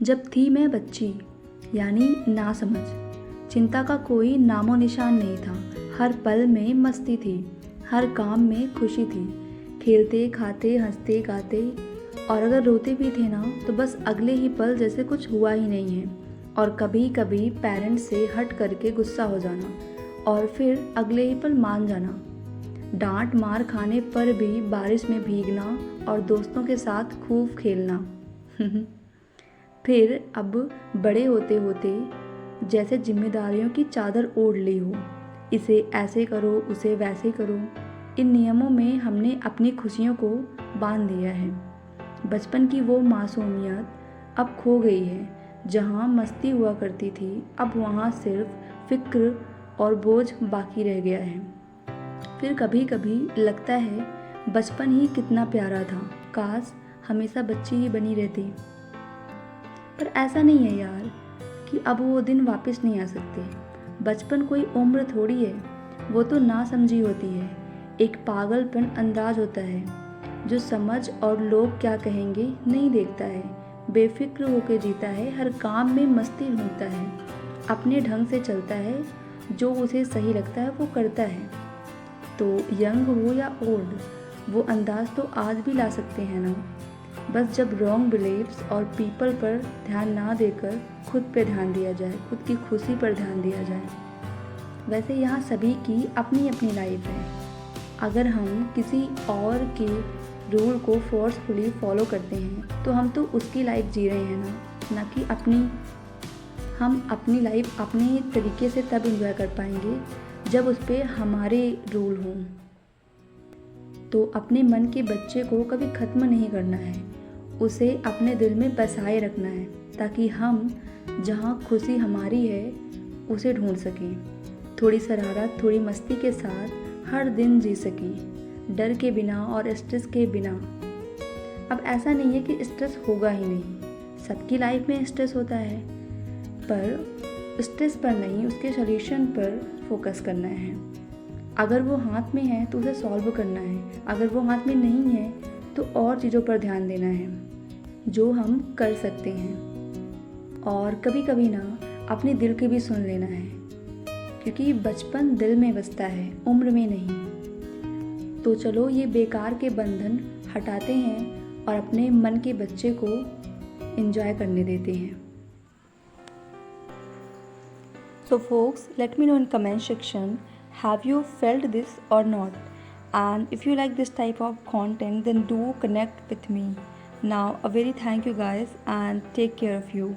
जब थी मैं बच्ची, यानी नासमझ, चिंता का कोई नामो निशान नहीं था। हर पल में मस्ती थी, हर काम में खुशी थी। खेलते खाते हंसते गाते, और अगर रोते भी थे ना तो बस अगले ही पल जैसे कुछ हुआ ही नहीं है। और कभी कभी पेरेंट्स से हट करके गुस्सा हो जाना और फिर अगले ही पल मान जाना। डांट मार खाने पर भी बारिश में भीगना और दोस्तों के साथ खूब खेलना। फिर अब बड़े होते होते जैसे जिम्मेदारियों की चादर ओढ़ ली हो, इसे ऐसे करो उसे वैसे करो। इन नियमों में हमने अपनी खुशियों को बांध दिया है। बचपन की वो मासूमियत अब खो गई है। जहाँ मस्ती हुआ करती थी अब वहाँ सिर्फ फिक्र और बोझ बाकी रह गया है। फिर कभी कभी लगता है बचपन ही कितना प्यारा था, काश हमेशा बच्ची ही बनी रहती। पर ऐसा नहीं है यार कि अब वो दिन वापस नहीं आ सकते। बचपन कोई उम्र थोड़ी है, वो तो नासमझी होती है, एक पागलपन अंदाज होता है जो समझ और लोग क्या कहेंगे नहीं देखता है। बेफिक्र होकर जीता है, हर काम में मस्ती ढूंढता है, अपने ढंग से चलता है, जो उसे सही लगता है वो करता है। तो यंग हो या ओल्ड, वो अंदाज तो आज भी ला सकते हैं ना, बस जब रॉन्ग बिलीव्स और पीपल पर ध्यान ना देकर खुद पे ध्यान दिया जाए, खुद की खुशी पर ध्यान दिया जाए। वैसे यहाँ सभी की अपनी अपनी लाइफ है। अगर हम किसी और के रूल को फोर्सफुली फॉलो करते हैं तो हम तो उसकी लाइफ जी रहे हैं ना कि अपनी। हम अपनी लाइफ अपने तरीके से तब इंजॉय कर पाएंगे जब उस पर हमारे रूल हों। तो अपने मन के बच्चे को कभी ख़त्म नहीं करना है, उसे अपने दिल में बसाए रखना है, ताकि हम जहाँ खुशी हमारी है उसे ढूंढ सकें। थोड़ी शरारत थोड़ी मस्ती के साथ हर दिन जी सकें, डर के बिना और स्ट्रेस के बिना। अब ऐसा नहीं है कि स्ट्रेस होगा ही नहीं, सबकी लाइफ में स्ट्रेस होता है, पर स्ट्रेस पर नहीं, उसके सॉल्यूशन पर फोकस करना है। अगर वो हाथ में है तो उसे सॉल्व करना है, अगर वो हाथ में नहीं है तो और चीज़ों पर ध्यान देना है जो हम कर सकते हैं। और कभी कभी ना अपने दिल की भी सुन लेना है, क्योंकि बचपन दिल में बसता है, उम्र में नहीं। तो चलो ये बेकार के बंधन हटाते हैं और अपने मन के बच्चे को एंजॉय करने देते हैं। So folks, let me know in comment section, have you felt this or not? And if you like this type of content, then do connect with me. Now a very thank you guys and take care of you.